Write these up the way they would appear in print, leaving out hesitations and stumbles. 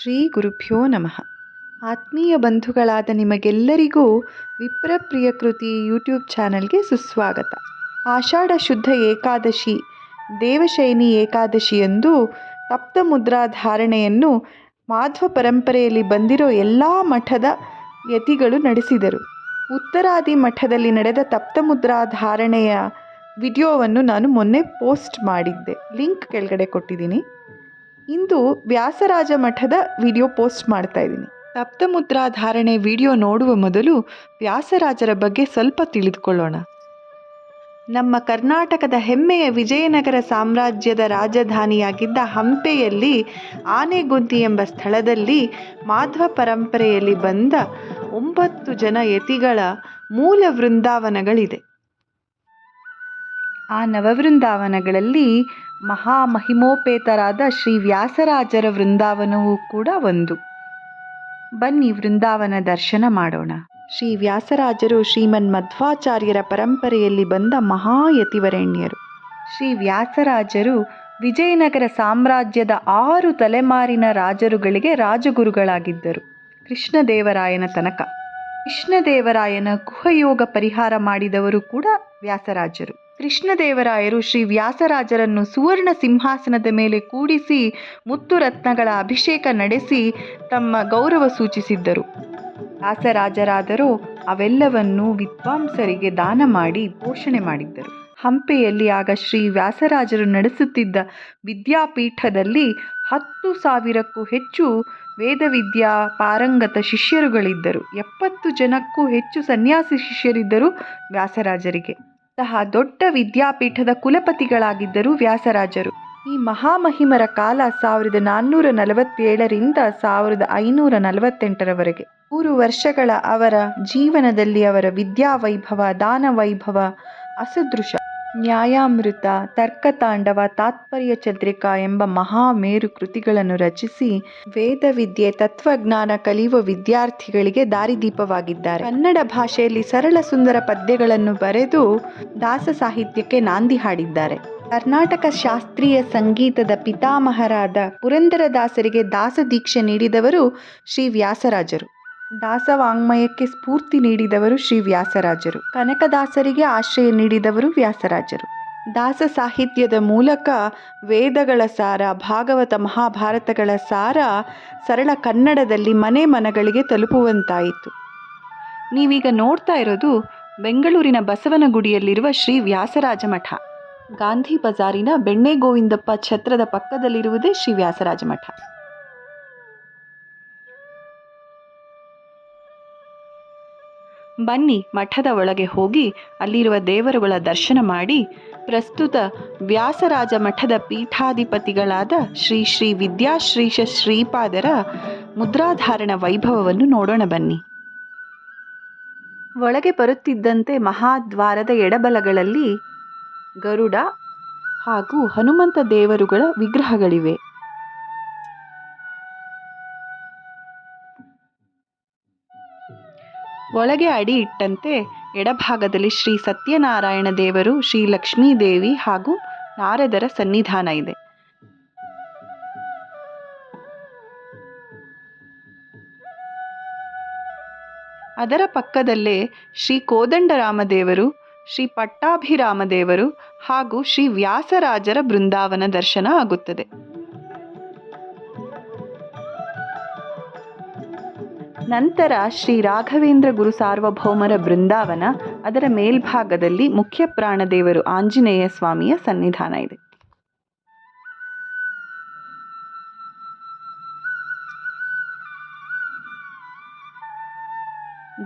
ಶ್ರೀ ಗುರುಭ್ಯೋ ನಮಃ. ಆತ್ಮೀಯ ಬಂಧುಗಳಾದ ನಿಮಗೆಲ್ಲರಿಗೂ ವಿಪ್ರಪ್ರಿಯ ಕೃತಿ ಯೂಟ್ಯೂಬ್ ಚಾನಲ್ಗೆ ಸುಸ್ವಾಗತ. ಆಷಾಢ ಶುದ್ಧ ಏಕಾದಶಿ ದೇವಶಯನಿ ಏಕಾದಶಿಯಂದು ತಪ್ತಮುದ್ರಾ ಧಾರಣೆಯನ್ನು ಮಾಧ್ವ ಪರಂಪರೆಯಲ್ಲಿ ಬಂದಿರೋ ಎಲ್ಲ ಮಠದ ಯತಿಗಳು ನಡೆಸಿದರು. ಉತ್ತರಾದಿ ಮಠದಲ್ಲಿ ನಡೆದ ತಪ್ತಮುದ್ರಾ ಧಾರಣೆಯ ವಿಡಿಯೋವನ್ನು ನಾನು ಮೊನ್ನೆ ಪೋಸ್ಟ್ ಮಾಡಿದ್ದೆ, ಲಿಂಕ್ ಕೆಳಗಡೆ ಕೊಟ್ಟಿದ್ದೀನಿ. ಇಂದು ವ್ಯಾಸರಾಜ ಮಠದ ವಿಡಿಯೋ ಪೋಸ್ಟ್ ಮಾಡ್ತಾ ಇದ್ದೀನಿ. ತಪ್ತಮುದ್ರಾ ಧಾರಣೆ ವಿಡಿಯೋ ನೋಡುವ ಮೊದಲು ವ್ಯಾಸರಾಜರ ಬಗ್ಗೆ ಸ್ವಲ್ಪ ತಿಳಿದುಕೊಳ್ಳೋಣ. ನಮ್ಮ ಕರ್ನಾಟಕದ ಹೆಮ್ಮೆಯ ವಿಜಯನಗರ ಸಾಮ್ರಾಜ್ಯದ ರಾಜಧಾನಿಯಾಗಿದ್ದ ಹಂಪೆಯಲ್ಲಿ ಆನೆಗುಂದಿ ಎಂಬ ಸ್ಥಳದಲ್ಲಿ ಮಾಧ್ವ ಪರಂಪರೆಯಲ್ಲಿ ಬಂದ 9 ಜನ ಯತಿಗಳ ಮೂಲ ವೃಂದಾವನಗಳಿದೆ. ಆ ನವವೃಂದಾವನಗಳಲ್ಲಿ ಮಹಾಮಹಿಮೋಪೇತರಾದ ಶ್ರೀ ವ್ಯಾಸರಾಜರ ವೃಂದಾವನವೂ ಕೂಡ ಒಂದು. ಬನ್ನಿ ವೃಂದಾವನ ದರ್ಶನ ಮಾಡೋಣ. ಶ್ರೀ ವ್ಯಾಸರಾಜರು ಶ್ರೀಮನ್ ಮಧ್ವಾಚಾರ್ಯರ ಪರಂಪರೆಯಲ್ಲಿ ಬಂದ ಮಹಾಯತಿವರೆಣ್ಯರು. ಶ್ರೀ ವ್ಯಾಸರಾಜರು ವಿಜಯನಗರ ಸಾಮ್ರಾಜ್ಯದ 6 ತಲೆಮಾರಿನ ರಾಜರುಗಳಿಗೆ ರಾಜಗುರುಗಳಾಗಿದ್ದರು. ಕೃಷ್ಣದೇವರಾಯನ ತನಕ. ಕೃಷ್ಣದೇವರಾಯನ ಗುಹಯೋಗ ಪರಿಹಾರ ಮಾಡಿದವರು ಕೂಡ ವ್ಯಾಸರಾಜರು. ಕೃಷ್ಣದೇವರಾಯರು ಶ್ರೀ ವ್ಯಾಸರಾಜರನ್ನು ಸುವರ್ಣ ಸಿಂಹಾಸನದ ಮೇಲೆ ಕೂಡಿಸಿ ಮುತ್ತು ರತ್ನಗಳ ಅಭಿಷೇಕ ನಡೆಸಿ ತಮ್ಮ ಗೌರವ ಸೂಚಿಸಿದ್ದರು. ವ್ಯಾಸರಾಜರಾದರೂ ಅವೆಲ್ಲವನ್ನೂ ವಿದ್ವಾಂಸರಿಗೆ ದಾನ ಮಾಡಿ ಪೋಷಣೆ ಮಾಡಿದ್ದರು. ಹಂಪೆಯಲ್ಲಿ ಆಗ ಶ್ರೀ ವ್ಯಾಸರಾಜರು ನಡೆಸುತ್ತಿದ್ದ ವಿದ್ಯಾಪೀಠದಲ್ಲಿ 10,000ಕ್ಕೂ ಹೆಚ್ಚು ವೇದವಿದ್ಯಾ ಪಾರಂಗತ ಶಿಷ್ಯರುಗಳಿದ್ದರು. 70 ಜನಕ್ಕೂ ಹೆಚ್ಚು ಸನ್ಯಾಸಿ ಶಿಷ್ಯರಿದ್ದರು ವ್ಯಾಸರಾಜರಿಗೆ. ಅಂತಹ ದೊಡ್ಡ ವಿದ್ಯಾಪೀಠದ ಕುಲಪತಿಗಳಾಗಿದ್ದರು ವ್ಯಾಸರಾಜರು. ಈ ಮಹಾಮಹಿಮರ ಕಾಲ 1447ರಿಂದ 1548ರವರೆಗೆ. 3 ವರ್ಷಗಳ ಅವರ ಜೀವನದಲ್ಲಿ ಅವರ ವಿದ್ಯಾವೈಭವ, ದಾನವೈಭವ ಅಸದೃಶ. ನ್ಯಾಯಾಮೃತ, ತರ್ಕತಾಂಡವ, ತಾತ್ಪರ್ಯ ಚಂದ್ರಿಕಾ ಎಂಬ ಮಹಾಮೇರು ಕೃತಿಗಳನ್ನು ರಚಿಸಿ ವೇದವಿದ್ಯೆ, ತತ್ವಜ್ಞಾನ ಕಲಿಯುವ ವಿದ್ಯಾರ್ಥಿಗಳಿಗೆ ದಾರಿದೀಪವಾಗಿದ್ದಾರೆ. ಕನ್ನಡ ಭಾಷೆಯಲ್ಲಿ ಸರಳ ಸುಂದರ ಪದ್ಯಗಳನ್ನು ಬರೆದು ದಾಸ ಸಾಹಿತ್ಯಕ್ಕೆ ನಾಂದಿ ಹಾಡಿದ್ದಾರೆ. ಕರ್ನಾಟಕ ಶಾಸ್ತ್ರೀಯ ಸಂಗೀತದ ಪಿತಾಮಹರಾದ ಪುರಂದರದಾಸರಿಗೆ ದಾಸದೀಕ್ಷೆ ನೀಡಿದವರು ಶ್ರೀ ವ್ಯಾಸರಾಜರು. ದಾಸವಾಂಗ್ಮಯಕ್ಕೆ ಸ್ಫೂರ್ತಿ ನೀಡಿದವರು ಶ್ರೀ ವ್ಯಾಸರಾಜರು. ಕನಕದಾಸರಿಗೆ ಆಶ್ರಯ ನೀಡಿದವರು ವ್ಯಾಸರಾಜರು. ದಾಸ ಸಾಹಿತ್ಯದ ಮೂಲಕ ವೇದಗಳ ಸಾರ, ಭಾಗವತ ಮಹಾಭಾರತಗಳ ಸಾರ ಸರಳ ಕನ್ನಡದಲ್ಲಿ ಮನೆ ಮನಗಳಿಗೆ ತಲುಪುವಂತಾಯಿತು. ನೀವೀಗ ನೋಡ್ತಾ ಇರೋದು ಬೆಂಗಳೂರಿನ ಬಸವನಗುಡಿಯಲ್ಲಿರುವ ಶ್ರೀ ವ್ಯಾಸರಾಜ ಮಠ. ಗಾಂಧಿ ಬಜಾರಿನ ಬೆಣ್ಣೆ ಗೋವಿಂದಪ್ಪ ಛತ್ರದ ಪಕ್ಕದಲ್ಲಿರುವುದೇ ಶ್ರೀ ವ್ಯಾಸರಾಜ ಮಠ. ಬನ್ನಿ ಮಠದ ಒಳಗೆ ಹೋಗಿ ಅಲ್ಲಿರುವ ದೇವರುಗಳ ದರ್ಶನ ಮಾಡಿ ಪ್ರಸ್ತುತ ವ್ಯಾಸರಾಜ ಮಠದ ಪೀಠಾಧಿಪತಿಗಳಾದ ಶ್ರೀ ಶ್ರೀ ವಿದ್ಯಾಶ್ರೀಷ ಶ್ರೀಪಾದರ ಮುದ್ರಾಧಾರಣ ವೈಭವವನ್ನು ನೋಡೋಣ ಬನ್ನಿ. ಒಳಗೆ ಬರುತ್ತಿದ್ದಂತೆ ಮಹಾದ್ವಾರದ ಎಡಬಲಗಳಲ್ಲಿ ಗರುಡ ಹಾಗೂ ಹನುಮಂತ ದೇವರುಗಳ ವಿಗ್ರಹಗಳಿವೆ. ಒಳಗೆ ಅಡಿ ಇಟ್ಟಂತೆ ಎಡಭಾಗದಲ್ಲಿ ಶ್ರೀ ಸತ್ಯನಾರಾಯಣ ದೇವರು, ಶ್ರೀ ಲಕ್ಷ್ಮೀದೇವಿ ಹಾಗೂ ನಾರದರ ಸನ್ನಿಧಾನ ಇದೆ. ಅದರ ಪಕ್ಕದಲ್ಲೇ ಶ್ರೀ ಕೋದಂಡರಾಮದೇವರು, ಶ್ರೀ ಪಟ್ಟಾಭಿರಾಮದೇವರು ಹಾಗೂ ಶ್ರೀ ವ್ಯಾಸರಾಜರ ಬೃಂದಾವನ ದರ್ಶನ ಆಗುತ್ತದೆ. ನಂತರ ಶ್ರೀ ರಾಘವೇಂದ್ರ ಗುರು ಸಾರ್ವಭೌಮರ ಬೃಂದಾವನ, ಅದರ ಮೇಲ್ಭಾಗದಲ್ಲಿ ಮುಖ್ಯ ಪ್ರಾಣದೇವರು ಆಂಜನೇಯ ಸ್ವಾಮಿಯ ಸನ್ನಿಧಾನ ಇದೆ.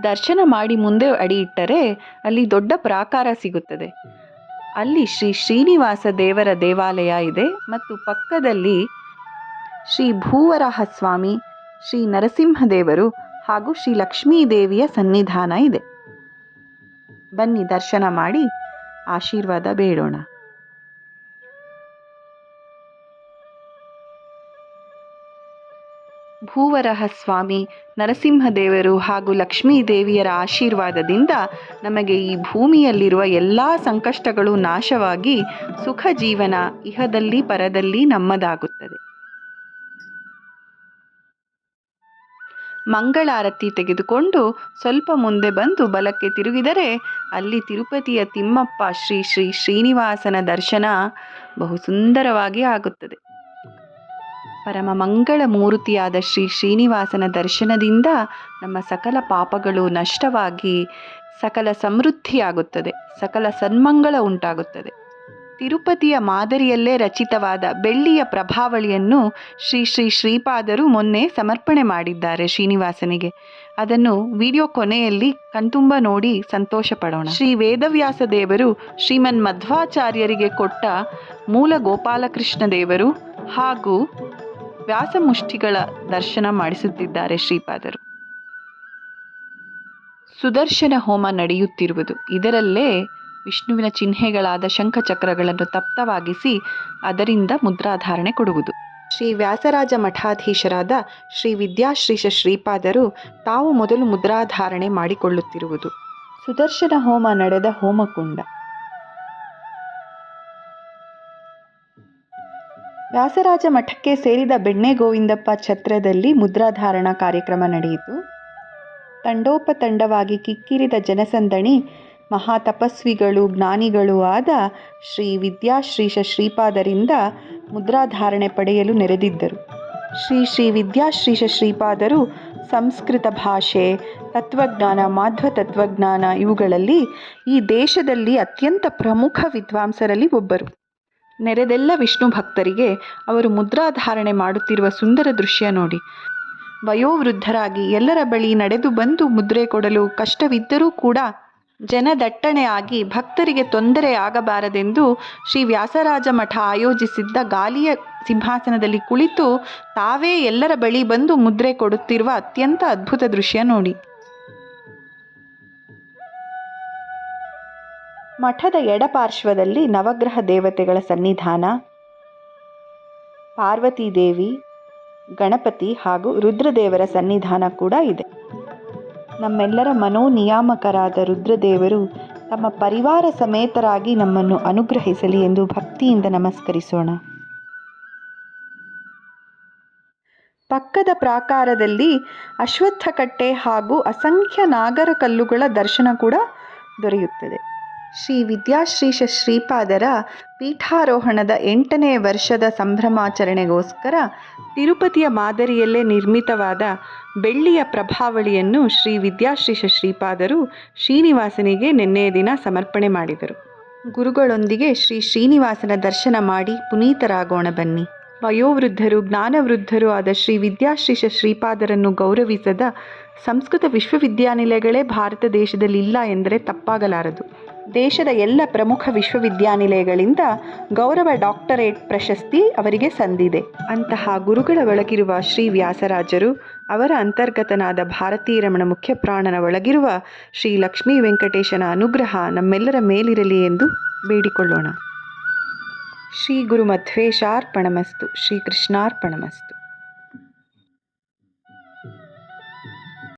ದರ್ಶನ ಮಾಡಿ ಮುಂದೆ ಅಡಿ ಇಟ್ಟರೆ ಅಲ್ಲಿ ದೊಡ್ಡ ಪ್ರಾಕಾರ ಸಿಗುತ್ತದೆ. ಅಲ್ಲಿ ಶ್ರೀ ಶ್ರೀನಿವಾಸ ದೇವರ ದೇವಾಲಯ ಇದೆ ಮತ್ತು ಪಕ್ಕದಲ್ಲಿ ಶ್ರೀ ಭೂವರಾಹ ಸ್ವಾಮಿ, ಶ್ರೀ ನರಸಿಂಹದೇವರು ಹಾಗೂ ಶ್ರೀ ಲಕ್ಷ್ಮೀದೇವಿಯ ಸನ್ನಿಧಾನ ಇದೆ. ಬನ್ನಿ ದರ್ಶನ ಮಾಡಿ ಆಶೀರ್ವಾದ ಬೇಡೋಣ. ಭೂವರಾಹ ಸ್ವಾಮಿ, ನರಸಿಂಹದೇವರು ಹಾಗೂ ಲಕ್ಷ್ಮೀದೇವಿಯರ ಆಶೀರ್ವಾದದಿಂದ ನಮಗೆ ಈ ಭೂಮಿಯಲ್ಲಿರುವ ಎಲ್ಲ ಸಂಕಷ್ಟಗಳು ನಾಶವಾಗಿ ಸುಖ ಜೀವನ ಇಹದಲ್ಲಿ ಪರದಲ್ಲಿ ನಮ್ಮದಾಗುತ್ತದೆ. ಮಂಗಳಾರತಿ ತೆಗೆದುಕೊಂಡು ಸ್ವಲ್ಪ ಮುಂದೆ ಬಂದು ಬಲಕ್ಕೆ ತಿರುಗಿದರೆ ಅಲ್ಲಿ ತಿರುಪತಿಯ ತಿಮ್ಮಪ್ಪ ಶ್ರೀ ಶ್ರೀ ಶ್ರೀನಿವಾಸನ ದರ್ಶನ ಬಹು ಸುಂದರವಾಗಿ ಆಗುತ್ತದೆ. ಪರಮ ಮಂಗಳ ಮೂರ್ತಿಯಾದ ಶ್ರೀ ಶ್ರೀನಿವಾಸನ ದರ್ಶನದಿಂದ ನಮ್ಮ ಸಕಲ ಪಾಪಗಳು ನಷ್ಟವಾಗಿ ಸಕಲ ಸಮೃದ್ಧಿಯಾಗುತ್ತದೆ, ಸಕಲ ಸನ್ಮಂಗಳ ಉಂಟಾಗುತ್ತದೆ. ತಿರುಪತಿಯ ಮಾದರಿಯಲ್ಲೇ ರಚಿತವಾದ ಬೆಳ್ಳಿಯ ಪ್ರಭಾವಳಿಯನ್ನು ಶ್ರೀ ಶ್ರೀ ಶ್ರೀಪಾದರು ಮೊನ್ನೆ ಸಮರ್ಪಣೆ ಮಾಡಿದ್ದಾರೆ ಶ್ರೀನಿವಾಸನಿಗೆ. ಅದನ್ನು ವಿಡಿಯೋ ಕೊನೆಯಲ್ಲಿ ಕಣ್ತುಂಬ ನೋಡಿ ಸಂತೋಷ ಪಡೋಣ. ಶ್ರೀ ವೇದವ್ಯಾಸ ದೇವರು ಶ್ರೀಮನ್ ಮಧ್ವಾಚಾರ್ಯರಿಗೆ ಕೊಟ್ಟ ಮೂಲ ಗೋಪಾಲಕೃಷ್ಣ ದೇವರು ಹಾಗೂ ವ್ಯಾಸಮುಷ್ಟಿಗಳ ದರ್ಶನ ಮಾಡಿಸುತ್ತಿದ್ದಾರೆ ಶ್ರೀಪಾದರು. ಸುದರ್ಶನ ಹೋಮ ನಡೆಯುತ್ತಿರುವುದು. ಇದರಲ್ಲೇ ವಿಷ್ಣುವಿನ ಚಿಹ್ನೆಗಳಾದ ಶಂಖಚಕ್ರಗಳನ್ನು ತಪ್ತವಾಗಿಸಿ ಅದರಿಂದ ಮುದ್ರಾಧಾರಣೆ ಕೊಡುವುದು. ಶ್ರೀ ವ್ಯಾಸರಾಜ ಮಠಾಧೀಶರಾದ ಶ್ರೀ ವಿದ್ಯಾಶ್ರೀಷ ಶ್ರೀಪಾದರು ತಾವು ಮೊದಲು ಮುದ್ರಾಧಾರಣೆ ಮಾಡಿಕೊಳ್ಳುತ್ತಿರುವುದು. ಸುದರ್ಶನ ಹೋಮ ನಡೆದ ಹೋಮಕುಂಡ. ವ್ಯಾಸರಾಜ ಮಠಕ್ಕೆ ಸೇರಿದ ಬೆಣ್ಣೆ ಗೋವಿಂದಪ್ಪ ಛತ್ರದಲ್ಲಿ ಮುದ್ರಾಧಾರಣಾ ಕಾರ್ಯಕ್ರಮ ನಡೆಯಿತು. ತಂಡೋಪತಂಡವಾಗಿ ಕಿಕ್ಕಿರಿದ ಜನಸಂದಣಿ ಮಹಾತಪಸ್ವಿಗಳು ಜ್ಞಾನಿಗಳೂ ಆದ ಶ್ರೀ ವಿದ್ಯಾಶ್ರೀಷ ಶ್ರೀಪಾದರಿಂದ ಮುದ್ರಾಧಾರಣೆ ಪಡೆಯಲು ನೆರೆದಿದ್ದರು. ಶ್ರೀ ಶ್ರೀ ವಿದ್ಯಾಶ್ರೀಷ ಶ್ರೀಪಾದರು ಸಂಸ್ಕೃತ ಭಾಷೆ, ತತ್ವಜ್ಞಾನ, ಮಾಧ್ವ ತತ್ವಜ್ಞಾನ ಇವುಗಳಲ್ಲಿ ಈ ದೇಶದಲ್ಲಿ ಅತ್ಯಂತ ಪ್ರಮುಖ ವಿದ್ವಾಂಸರಲ್ಲಿ ಒಬ್ಬರು. ನೆರೆದೆಲ್ಲ ವಿಷ್ಣು ಭಕ್ತರಿಗೆ ಅವರು ಮುದ್ರಾಧಾರಣೆ ಮಾಡುತ್ತಿರುವ ಸುಂದರ ದೃಶ್ಯ ನೋಡಿ ವಯೋವೃದ್ಧರಾಗಿ ಎಲ್ಲರ ಬಳಿ ನಡೆದು ಬಂದು ಮುದ್ರೆ ಕೊಡಲು ಕಷ್ಟವಿದ್ದರೂ ಕೂಡ ಜನದಟ್ಟಣೆ ಆಗಿ ಭಕ್ತರಿಗೆ ತೊಂದರೆ ಆಗಬಾರದೆಂದು ಶ್ರೀ ವ್ಯಾಸರಾಜ ಮಠ ಆಯೋಜಿಸಿದ್ದ ಗಾಲಿಯ ಸಿಂಹಾಸನದಲ್ಲಿ ಕುಳಿತು ತಾವೇ ಎಲ್ಲರ ಬಳಿ ಬಂದು ಮುದ್ರೆ ಕೊಡುತ್ತಿರುವ ಅತ್ಯಂತ ಅದ್ಭುತ ದೃಶ್ಯ ನೋಡಿ. ಮಠದ ಎಡಪಾರ್ಶ್ವದಲ್ಲಿ ನವಗ್ರಹ ದೇವತೆಗಳ ಸನ್ನಿಧಾನ, ಪಾರ್ವತೀದೇವಿ, ಗಣಪತಿ ಹಾಗೂ ರುದ್ರದೇವರ ಸನ್ನಿಧಾನ ಕೂಡ ಇದೆ. ನಮ್ಮೆಲ್ಲರ ಮನೋನಿಯಾಮಕರಾದ ರುದ್ರದೇವರು ತಮ್ಮ ಪರಿವಾರ ಸಮೇತರಾಗಿ ನಮ್ಮನ್ನು ಅನುಗ್ರಹಿಸಲಿ ಎಂದು ಭಕ್ತಿಯಿಂದ ನಮಸ್ಕರಿಸೋಣ. ಪಕ್ಕದ ಪ್ರಾಕಾರದಲ್ಲಿ ಅಶ್ವತ್ಥಕಟ್ಟೆ ಹಾಗೂ ಅಸಂಖ್ಯ ನಾಗರ ಕಲ್ಲುಗಳ ದರ್ಶನ ಕೂಡ ದೊರೆಯುತ್ತದೆ. ಶ್ರೀ ವಿದ್ಯಾಶ್ರೀಷ ಶ್ರೀಪಾದರ ಪೀಠಾರೋಹಣದ 8ನೇ ವರ್ಷದ ಸಂಭ್ರಮಾಚರಣೆಗೋಸ್ಕರ ತಿರುಪತಿಯ ಮಾದರಿಯಲ್ಲೇ ನಿರ್ಮಿತವಾದ ಬೆಳ್ಳಿಯ ಪ್ರಭಾವಳಿಯನ್ನು ಶ್ರೀ ವಿದ್ಯಾಶ್ರೀಷ ಶ್ರೀಪಾದರು ಶ್ರೀನಿವಾಸನಿಗೆ ನಿನ್ನೆಯ ದಿನ ಸಮರ್ಪಣೆ ಮಾಡಿದರು. ಗುರುಗಳೊಂದಿಗೆ ಶ್ರೀ ಶ್ರೀನಿವಾಸನ ದರ್ಶನ ಮಾಡಿ ಪುನೀತರಾಗೋಣ ಬನ್ನಿ. ವಯೋವೃದ್ಧರು ಜ್ಞಾನವೃದ್ಧರು ಆದ ಶ್ರೀ ವಿದ್ಯಾಶ್ರೀಷ ಶ್ರೀಪಾದರನ್ನು ಗೌರವಿಸದ ಸಂಸ್ಕೃತ ವಿಶ್ವವಿದ್ಯಾನಿಲಯಗಳೇ ಭಾರತ ದೇಶದಲ್ಲಿ ಇಲ್ಲ ಎಂದರೆ ತಪ್ಪಾಗಲಾರದು. ದೇಶದ ಎಲ್ಲ ಪ್ರಮುಖ ವಿಶ್ವವಿದ್ಯಾನಿಲಯಗಳಿಂದ ಗೌರವ ಡಾಕ್ಟರೇಟ್ ಪ್ರಶಸ್ತಿ ಅವರಿಗೆ ಸಂದಿದೆ. ಅಂತಹ ಗುರುಗಳ ಒಳಗಿರುವ ಶ್ರೀ ವ್ಯಾಸರಾಜರು, ಅವರ ಅಂತರ್ಗತನಾದ ಭಾರತೀರಮಣ ಮುಖ್ಯ ಪ್ರಾಣನ ಒಳಗಿರುವ ಶ್ರೀ ಲಕ್ಷ್ಮೀ ವೆಂಕಟೇಶನ ಅನುಗ್ರಹ ನಮ್ಮೆಲ್ಲರ ಮೇಲಿರಲಿ ಎಂದು ಬೇಡಿಕೊಳ್ಳೋಣ. ಶ್ರೀ ಗುರು ಮಧ್ವೇಶಾರ್ಪಣಮಸ್ತು. ಶ್ರೀ ಕೃಷ್ಣಾರ್ಪಣಮಸ್ತು.